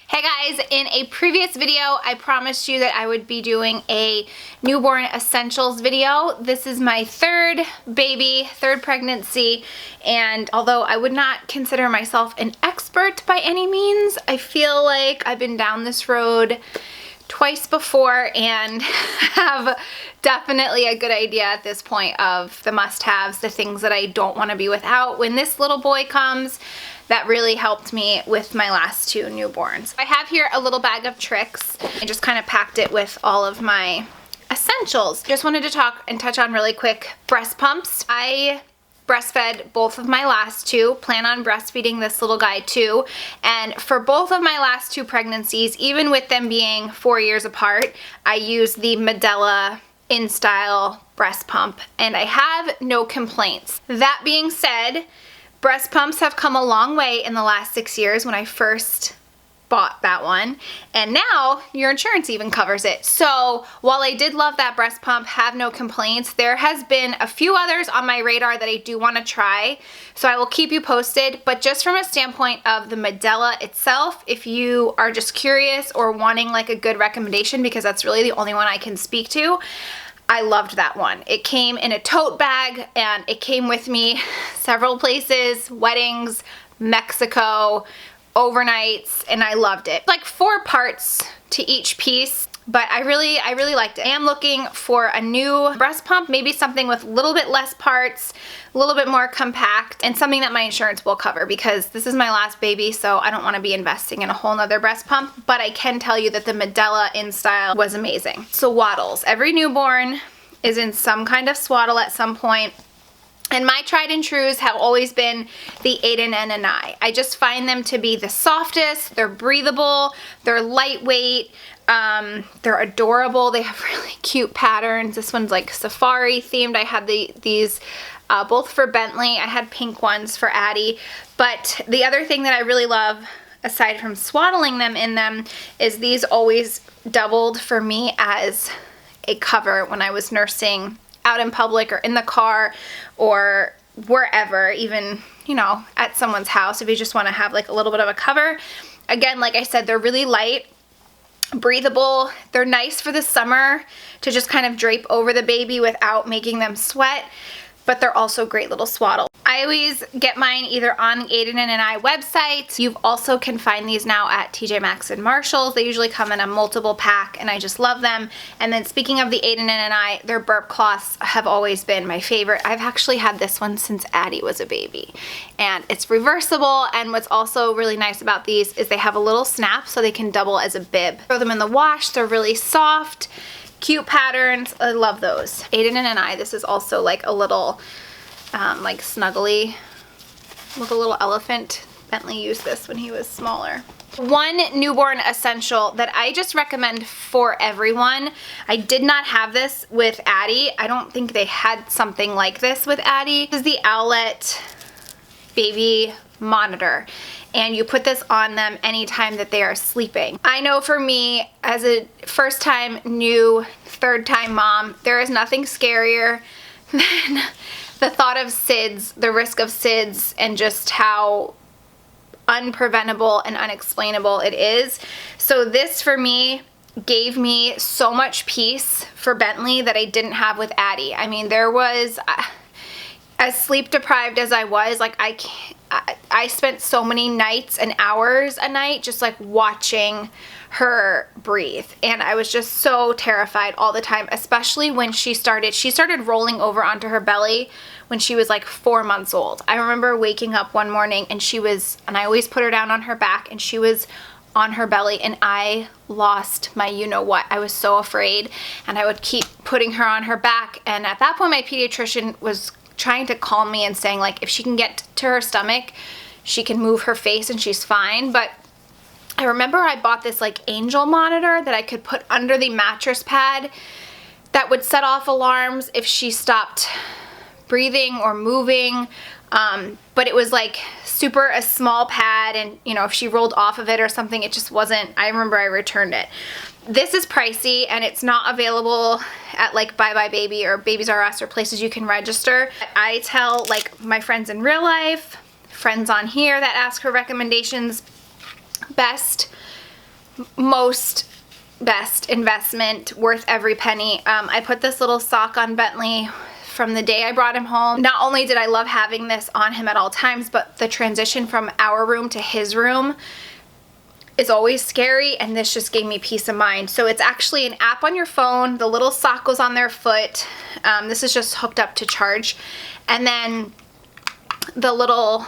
Hey guys, in a previous video, I promised you that I would be doing a newborn essentials video. This is my third baby, third pregnancy, and although I would not consider myself an expert by any means, I feel like I've been down this road twice before and have definitely a good idea at this point of the must-haves, the things that I don't want to be without when this little boy comes. That really helped me with my last two newborns. I have here a little bag of tricks. I just kind of packed it with all of my essentials. Just wanted to talk and touch on really quick breast pumps. I breastfed both of my last two, plan on breastfeeding this little guy too, and for both of my last two pregnancies, even with them being 4 years apart, I used the Medela InStyle breast pump and I have no complaints. That being said, breast pumps have come a long way in the last 6 years when I first bought that one, and now your insurance even covers it. So while I did love that breast pump, have no complaints, there has been a few others on my radar that I do want to try, so I will keep you posted. But just from a standpoint of the Medela itself, if you are just curious or wanting like a good recommendation, because that's really the only one I can speak to, I loved that one. It came in a tote bag and it came with me several places, weddings, Mexico, overnights, and I loved it. Like 4 parts to each piece, but I really liked it. I am looking for a new breast pump, maybe something with a little bit less parts, a little bit more compact, and something that my insurance will cover, because this is my last baby, so I don't want to be investing in a whole nother breast pump. But I can tell you that the Medela InStyle was amazing. Swaddles. Every newborn is in some kind of swaddle at some point. And my tried and trues have always been the Aiden and Anai. I just find them to be the softest, they're breathable, they're lightweight, they're adorable, they have really cute patterns. This one's like safari themed. I had these both for Bentley. I had pink ones for Addie. But the other thing that I really love, aside from swaddling them in them, is these always doubled for me as a cover when I was nursing out in public or in the car or wherever, even, you know, at someone's house, if you just want to have like a little bit of a cover. Again, like I said, they're really light, breathable. They're nice for the summer to just kind of drape over the baby without making them sweat, but they're also great little swaddle. I always get mine either on the Aiden and Anai website. You also can find these now at TJ Maxx and Marshalls. They usually come in a multiple pack and I just love them. And then speaking of the Aiden and Anai, their burp cloths have always been my favorite. I've actually had this one since Addie was a baby, and it's reversible. And what's also really nice about these is they have a little snap so they can double as a bib. Throw them in the wash, they're really soft, cute patterns. I love those. Aiden and Anai, this is also like a little like snuggly, with a little elephant. Bentley used this when he was smaller. One newborn essential that I just recommend for everyone. I did not have this with Addie. I don't think they had something like this with Addie. This is the Owlet baby monitor, and you put this on them anytime that they are sleeping. I know for me, as a first time new, third time mom, there is nothing scarier than the thought of SIDS, the risk of SIDS, and just how unpreventable and unexplainable it is. So this for me gave me so much peace for Bentley that I didn't have with Addie. I mean, there was, as sleep deprived as I was, like I spent so many nights and hours a night just like watching her breathe, and I was just so terrified all the time, especially when she started rolling over onto her belly when she was like 4 months old. I remember waking up one morning and I always put her down on her back and she was on her belly, and I lost my you-know-what. I was so afraid, and I would keep putting her on her back, and at that point my pediatrician was trying to calm me and saying like if she can get to her stomach, she can move her face and she's fine. But I remember I bought this like angel monitor that I could put under the mattress pad that would set off alarms if she stopped breathing or moving. But it was like a small pad, and you know, if she rolled off of it or something, it just wasn't, I remember I returned it. This is pricey and it's not available at like Bye Bye Baby or Babies R Us or places you can register. I tell like my friends in real life, friends on here that ask for recommendations, best best investment, worth every penny. I put this little sock on Bentley from the day I brought him home. Not only did I love having this on him at all times, but the transition from our room to his room is always scary, and this just gave me peace of mind. So it's actually an app on your phone. The little sock goes on their foot. This is just hooked up to charge. And then the little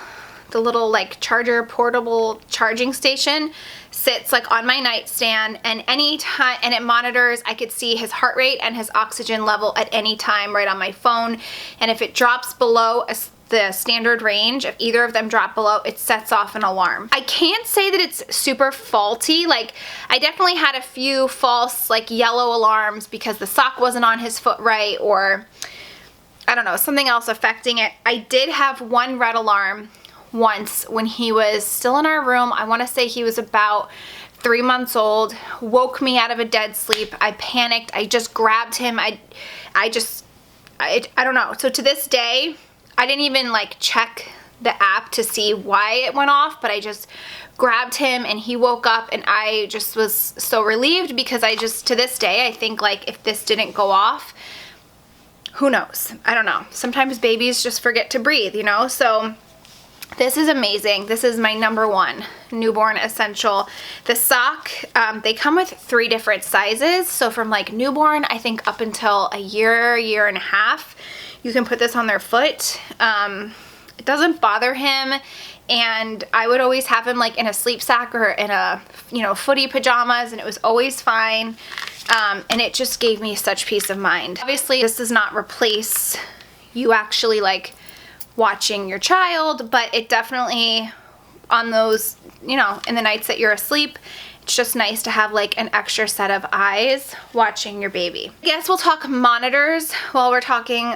like charger, portable charging station sits like on my nightstand, and anytime, and it monitors, I could see his heart rate and his oxygen level at any time right on my phone. And if it drops below the standard range, if either of them drop below, it sets off an alarm. I can't say that it's super faulty. Like, I definitely had a few false like yellow alarms because the sock wasn't on his foot right, or I don't know, something else affecting it. I did have one red alarm once when he was still in our room. I want to say he was about 3 months old, woke me out of a dead sleep. I panicked. I just grabbed him. I don't know. So to this day, I didn't even like check the app to see why it went off, but I just grabbed him and he woke up, and I just was so relieved, because to this day, I think like if this didn't go off, who knows? I don't know. Sometimes babies just forget to breathe, you know? So this is amazing. This is my #1 newborn essential. The sock, they come with 3 different sizes. So from like newborn, I think up until a year and a half, you can put this on their foot. It doesn't bother him. And I would always have him like in a sleep sack or in a, you know, footy pajamas, and it was always fine. And it just gave me such peace of mind. Obviously, this does not replace you actually like watching your child, but it definitely, on those, you know, in the nights that you're asleep, it's just nice to have like an extra set of eyes watching your baby. I guess we'll talk monitors while we're talking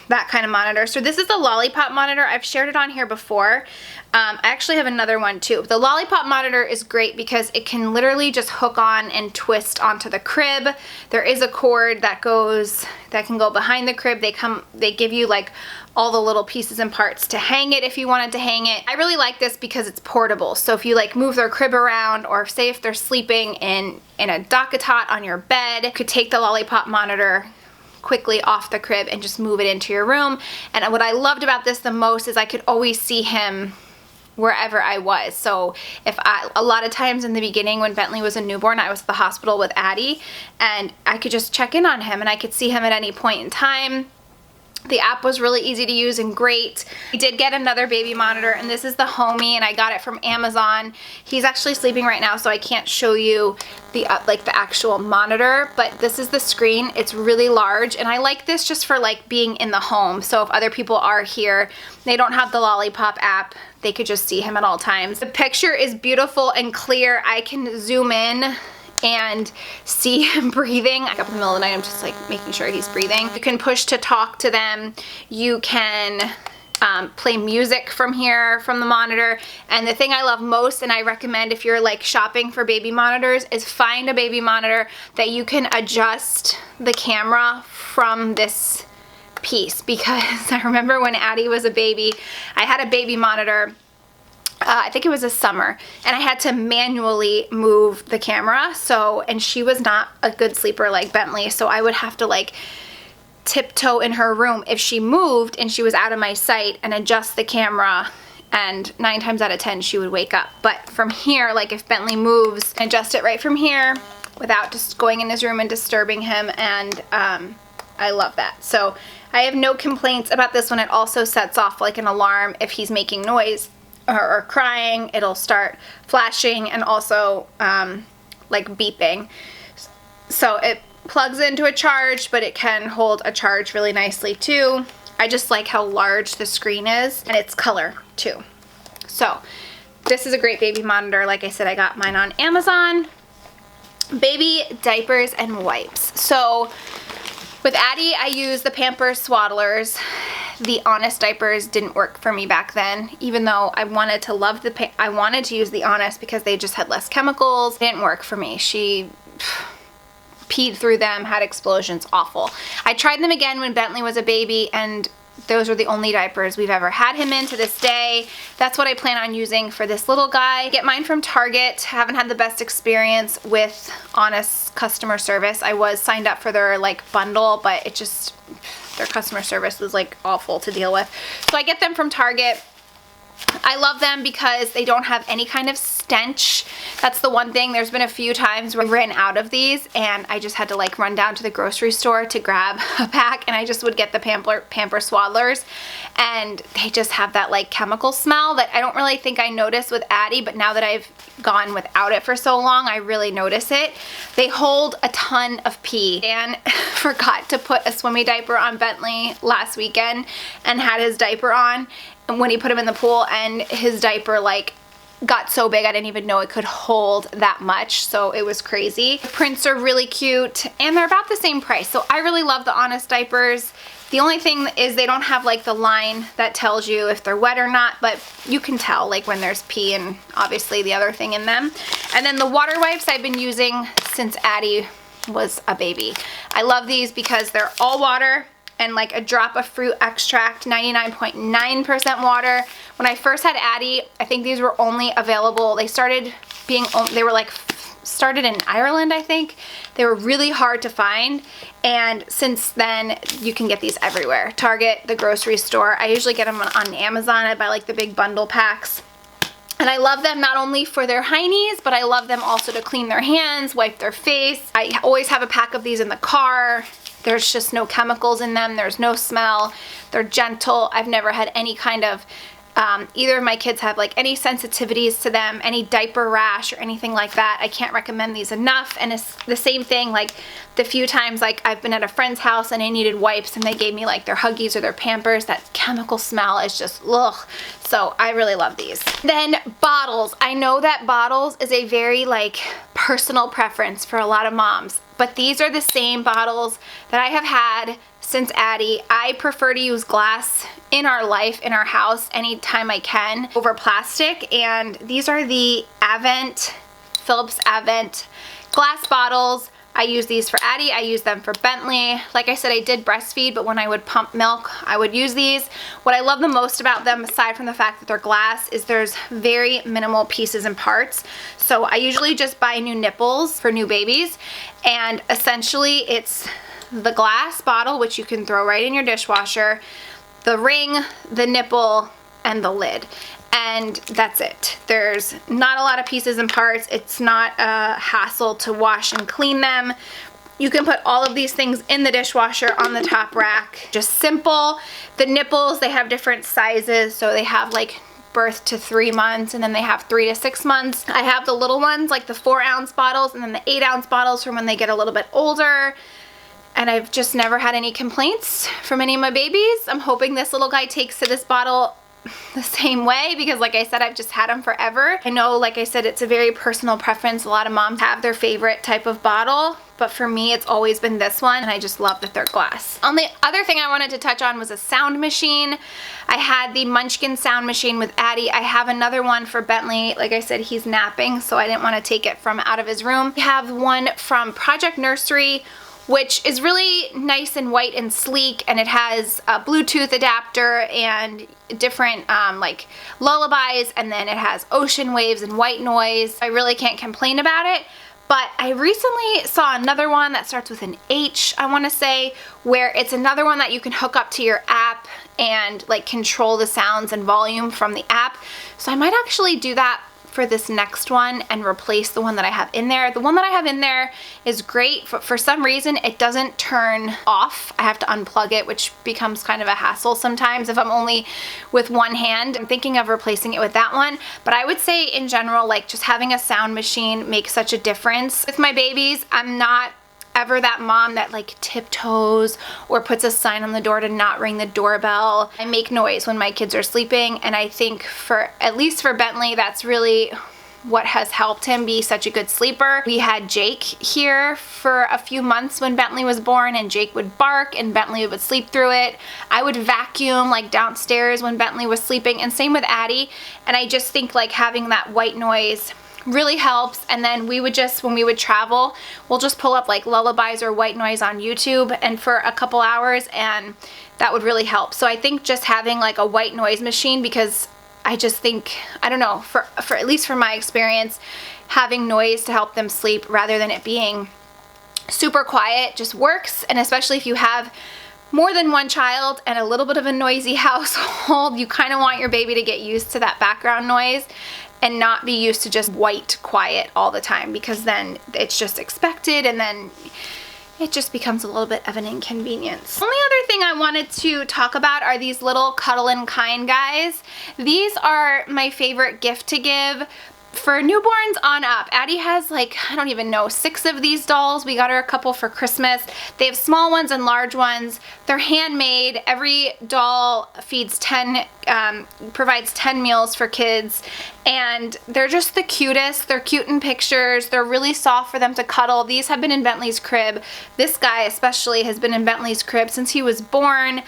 that kind of monitor. So this is the Lollipop monitor. I've shared it on here before. I actually have another one too. The Lollipop monitor is great because it can literally just hook on and twist onto the crib. There is a cord that can go behind the crib. They give you like all the little pieces and parts to hang it if you wanted to hang it. I really like this because it's portable. So if you like move their crib around, or say if they're sleeping in a DockATot on your bed, you could take the Lollipop monitor quickly off the crib and just move it into your room. And what I loved about this the most is I could always see him wherever I was. So a lot of times in the beginning when Bentley was a newborn, I was at the hospital with Addie, and I could just check in on him and I could see him at any point in time. The app was really easy to use and great. I did get another baby monitor, and this is the Homey, and I got it from Amazon. He's actually sleeping right now, so I can't show you the actual monitor, but this is the screen. It's really large, and I like this just for like being in the home. So if other people are here, they don't have the Lollipop app, they could just see him at all times. The picture is beautiful and clear. I can zoom in and see him breathing. Like up in the middle of the night, I'm just like making sure he's breathing. You can push to talk to them. You can play music from here, from the monitor. And the thing I love most, and I recommend if you're like shopping for baby monitors, is find a baby monitor that you can adjust the camera from this piece. Because I remember when Addie was a baby, I had a baby monitor, I think it was a summer, and I had to manually move the camera. So, and she was not a good sleeper like Bentley, so I would have to like tiptoe in her room if she moved and she was out of my sight, and adjust the camera, and 9 times out of 10 she would wake up. But from here, like if Bentley moves, adjust it right from here without just going in his room and disturbing him, and I love that. So I have no complaints about this one. It also sets off like an alarm if he's making noise or crying. It'll start flashing and also like beeping. So it plugs into a charge, but it can hold a charge really nicely too. I just like how large the screen is, and it's color too. So this is a great baby monitor. Like I said, I got mine on Amazon. Baby diapers and wipes. So with Addie, I use the Pampers Swaddlers. The Honest diapers didn't work for me back then, even though I wanted to I wanted to use the Honest because they just had less chemicals. It didn't work for me. She peed through them, had explosions, awful. I tried them again when Bentley was a baby, and those are the only diapers we've ever had him in to this day. That's what I plan on using for this little guy. Get mine from Target. Haven't had the best experience with honest customer service. I was signed up for their like bundle, but it just, their customer service was like awful to deal with. So I get them from Target. I love them because they don't have any kind of stench. That's the one thing. There's been a few times where I ran out of these and I just had to like run down to the grocery store to grab a pack, and I just would get the Pamper Swaddlers, and they just have that like chemical smell that I don't really think I noticed with Addie, but now that I've gone without it for so long, I really notice it. They hold a ton of pee. Dan forgot to put a swimmy diaper on Bentley last weekend and had his diaper on when he put him in the pool, and his diaper like got so big I didn't even know it could hold that much, so it was crazy. The prints are really cute and they're about the same price, so I really love the Honest diapers. The only thing is they don't have like the line that tells you if they're wet or not, but you can tell like when there's pee and obviously the other thing in them. And then the water wipes I've been using since Addie was a baby. I love these because they're all water and like a drop of fruit extract, 99.9% water. When I first had Addie, I think these were only available, they started in Ireland, I think. They were really hard to find, and since then you can get these everywhere. Target, the grocery store. I usually get them on Amazon. I buy like the big bundle packs. And I love them not only for their heinies, but I love them also to clean their hands, wipe their face. I always have a pack of these in the car. There's just no chemicals in them. There's no smell. They're gentle. I've never had any kind of, either of my kids have like any sensitivities to them, any diaper rash or anything like that. I can't recommend these enough. And it's the same thing, like the few times like I've been at a friend's house and I needed wipes and they gave me like their Huggies or their Pampers, that chemical smell is just ugh. So I really love these. Then bottles. I know that bottles is a very like personal preference for a lot of moms, but these are the same bottles that I have had since Addie. I prefer to use glass in our life, in our house, anytime I can over plastic, and these are the Philips Avent glass bottles. I use these for Addie, I use them for Bentley. Like I said, I did breastfeed, but when I would pump milk, I would use these. What I love the most about them, aside from the fact that they're glass, is there's very minimal pieces and parts. So I usually just buy new nipples for new babies, and essentially it's the glass bottle, which you can throw right in your dishwasher, the ring, the nipple, and the lid. And that's it. There's not a lot of pieces and parts. It's not a hassle to wash and clean them. You can put all of these things in the dishwasher on the top rack. Just simple. The nipples, they have different sizes. So they have like birth to 3 months, and then they have 3 to 6 months. I have the little ones, like the 4-ounce bottles, and then the 8-ounce bottles from when they get a little bit older. And I've just never had any complaints from any of my babies. I'm hoping this little guy takes to this bottle the same way, because like I said, I've just had them forever. I know, like I said, it's a very personal preference. A lot of moms have their favorite type of bottle, but for me it's always been this one, and I just love that they're glass. The other thing I wanted to touch on was a sound machine. I had the Munchkin sound machine with Addie. I have another one for Bentley. Like I said, he's napping, so I didn't want to take it from out of his room. I have one from Project Nursery, which is really nice and white and sleek, and it has a Bluetooth adapter and different like lullabies, and then it has ocean waves and white noise. I really can't complain about it. But I recently saw another one that starts with an H, I want to say, where it's another one that you can hook up to your app and like control the sounds and volume from the app. So I might actually do that for this next one and replace the one that I have in there. The one that I have in there is great, but for some reason it doesn't turn off. I have to unplug it, which becomes kind of a hassle sometimes if I'm only with one hand. I'm thinking of replacing it with that one, but I would say in general, like just having a sound machine makes such a difference. With my babies, I'm not ever that mom that like tiptoes or puts a sign on the door to not ring the doorbell. I make noise when my kids are sleeping, and I think for, at least for Bentley, that's really what has helped him be such a good sleeper. We had Jake here for a few months when Bentley was born, and Jake would bark and Bentley would sleep through it. I would vacuum like downstairs when Bentley was sleeping, and same with Addie. And I just think like having that white noise really helps. And then we would just, when we would travel, we'll just pull up like lullabies or white noise on YouTube and for a couple hours, and that would really help. So I think just having like a white noise machine, because I just think, I don't know, for at least from my experience, having noise to help them sleep rather than it being super quiet just works. And especially if you have more than one child and a little bit of a noisy household, you kind of want your baby to get used to that background noise and not be used to just white quiet all the time, because then it's just expected and then it just becomes a little bit of an inconvenience. Only other thing I wanted to talk about are these little Cuddle Kind guys. These are my favorite gift to give for newborns on up. Addie has like, I don't even know, 6 of these dolls. We got her a couple for Christmas. They have small ones and large ones. They're handmade. Every doll feeds 10, provides 10 meals for kids, and they're just the cutest. They're cute in pictures. They're really soft for them to cuddle. These have been in Bentley's crib. This guy especially has been in Bentley's crib since he was born.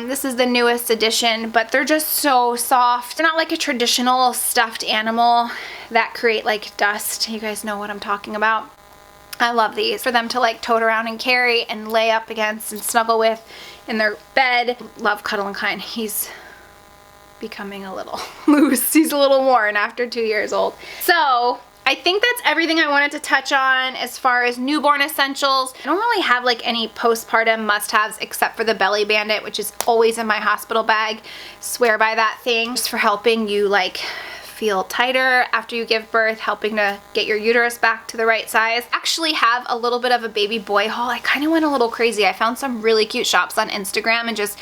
This is the newest edition, but they're just so soft. They're not like a traditional stuffed animal that create like dust. You guys know what I'm talking about. I love these for them to like tote around and carry and lay up against and snuggle with in their bed. Love Cuddle Kind. He's becoming a little loose. He's a little worn after 2 years old. So I think that's everything I wanted to touch on as far as newborn essentials. I don't really have like any postpartum must-haves except for the Belly Bandit, which is always in my hospital bag. Swear by that thing, just for helping you like feel tighter after you give birth, helping to get your uterus back to the right size. Actually have a little bit of a baby boy haul. I kind of went a little crazy. I found some really cute shops on Instagram and just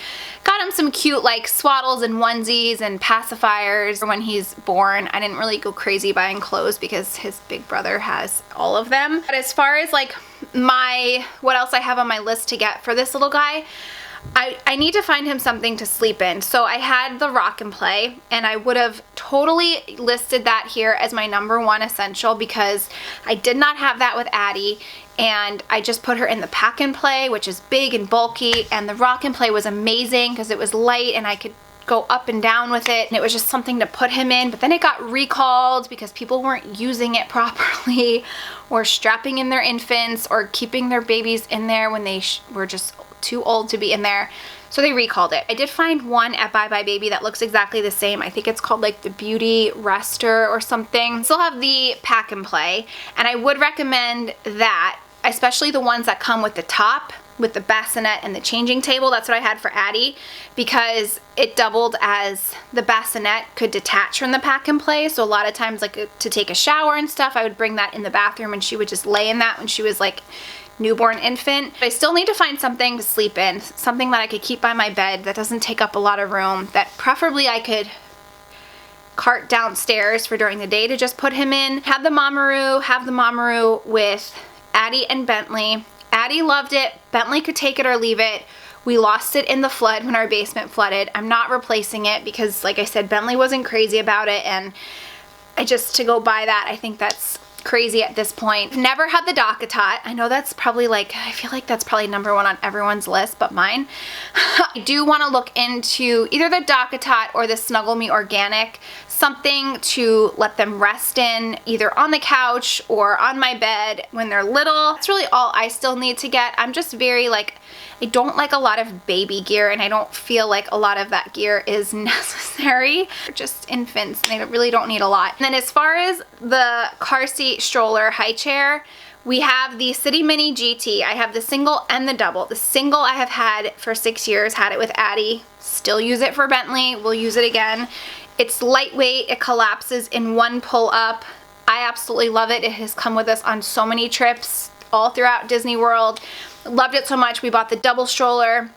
got him some cute like swaddles and onesies and pacifiers for when he's born. I didn't really go crazy buying clothes because his big brother has all of them. But as far as like what else I have on my list to get for this little guy, I need to find him something to sleep in. So I had the Rock and Play, and I would have totally listed that here as my #1 essential because I did not have that with Addie, and I just put her in the Pack and Play, which is big and bulky, and the Rock and Play was amazing because it was light and I could go up and down with it, and it was just something to put him in. But then it got recalled because people weren't using it properly or strapping in their infants or keeping their babies in there when they were just too old to be in there. So they recalled it. I did find one at Bye Bye Baby that looks exactly the same. I think it's called like the Beauty Rester or something. Still have the Pack and Play, and I would recommend that, especially the ones that come with the top, with the bassinet and the changing table. That's what I had for Addie because it doubled as the bassinet could detach from the Pack and Play. So a lot of times like to take a shower and stuff, I would bring that in the bathroom and she would just lay in that when she was like newborn infant. But I still need to find something to sleep in, something that I could keep by my bed that doesn't take up a lot of room, that preferably I could cart downstairs for during the day to just put him in. Have the Mamaroo with Addie and Bentley. Addie loved it. Bentley could take it or leave it. We lost it in the flood when our basement flooded. I'm not replacing it because, like I said, Bentley wasn't crazy about it, and to go buy that, I think that's crazy at this point. Never had the Dock-A-Tot. I know that's probably like, I feel like that's probably #1 on everyone's list but mine. I do want to look into either the Dock-A-Tot or the Snuggle Me Organic, something to let them rest in either on the couch or on my bed when they're little. That's really all I still need to get. I'm just very like, I don't like a lot of baby gear, and I don't feel like a lot of that gear is necessary. They're just infants and they really don't need a lot. And then as far as the car seat, stroller, high chair, we have the City Mini GT. I have the single and the double. The single I have had for 6 years, had it with Addie, still use it for Bentley, we'll use it again. It's lightweight, it collapses in one pull up. I absolutely love it. It has come with us on so many trips all throughout Disney World. Loved it so much. We bought the double stroller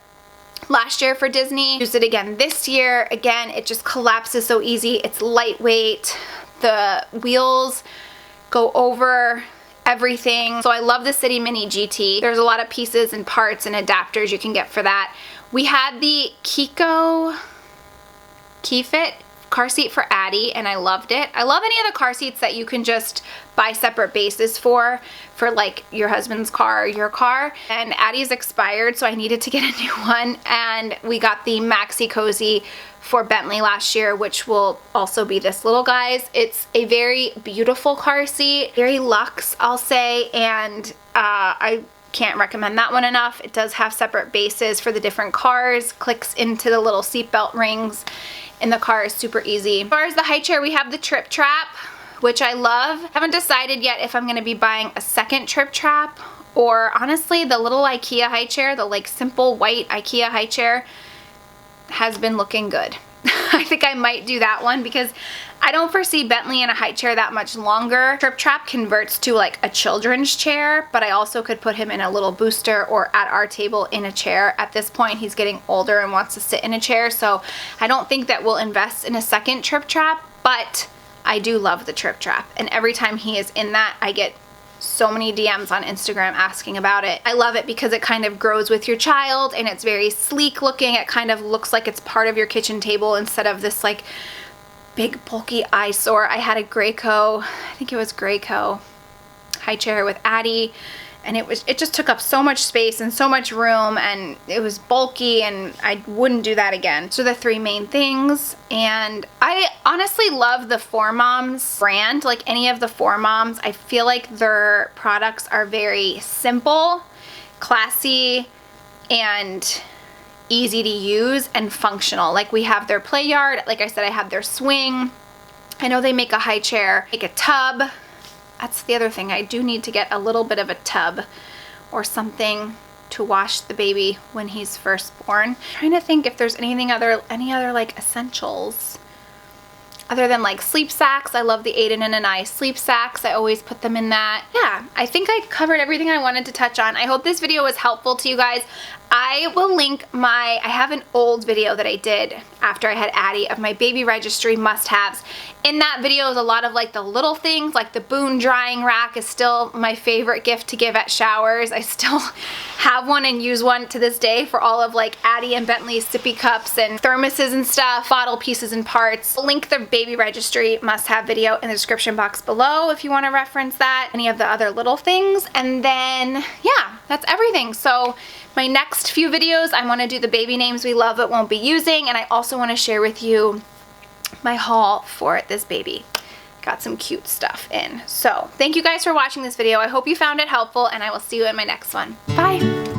last year for Disney. Used it again this year. Again, it just collapses so easy. It's lightweight. The wheels go over everything. So I love the City Mini GT. There's a lot of pieces and parts and adapters you can get for that. We had the KeyFit car seat for Addie, and I loved it. I love any of the car seats that you can just buy separate bases for like your husband's car or your car. And Addie's expired, so I needed to get a new one, and we got the Maxi Cozy for Bentley last year, which will also be this little guy's. It's a very beautiful car seat, very luxe, I'll say, and I can't recommend that one enough. It does have separate bases for the different cars, clicks into the little seatbelt rings in the car is super easy. As far as the high chair, we have the Trip Trap, which I love. Haven't decided yet if I'm gonna be buying a second Trip Trap, or honestly, the little IKEA high chair, the like simple white IKEA high chair, has been looking good. I think I might do that one because I don't foresee Bentley in a high chair that much longer. Trip Trap converts to like a children's chair, but I also could put him in a little booster or at our table in a chair. At this point, he's getting older and wants to sit in a chair, so I don't think that we'll invest in a second Trip Trap, but I do love the Trip Trap, and every time he is in that, I get so many DMs on Instagram asking about it. I love it because it kind of grows with your child and it's very sleek looking. It kind of looks like it's part of your kitchen table instead of this like big bulky eyesore. I had a Graco, I think it was Graco high chair with Addie, and it just took up so much space and so much room, and it was bulky, and I wouldn't do that again. So the three main things, and I honestly love the 4Moms brand. Like any of the 4Moms, I feel like their products are very simple, classy, and easy to use and functional. Like we have their play yard, like I said, I have their swing. I know they make a high chair, make a tub. That's the other thing. I do need to get a little bit of a tub or something to wash the baby when he's first born. I'm trying to think if there's any other like essentials other than like sleep sacks. I love the Aiden and I sleep sacks. I always put them in that. Yeah, I think I covered everything I wanted to touch on. I hope this video was helpful to you guys. I will link I have an old video that I did after I had Addie of my baby registry must-haves. In that video is a lot of like the little things, like the Boone drying rack is still my favorite gift to give at showers. I still have one and use one to this day for all of like Addie and Bentley's sippy cups and thermoses and stuff, bottle pieces and parts. I'll link the baby registry must-have video in the description box below if you want to reference that, any of the other little things. And then, yeah, that's everything. So my next few videos, I want to do the baby names we love but won't be using, and I also want to share with you my haul for this baby. Got some cute stuff in. So thank you guys for watching this video. I hope you found it helpful, and I will see you in my next one. Bye!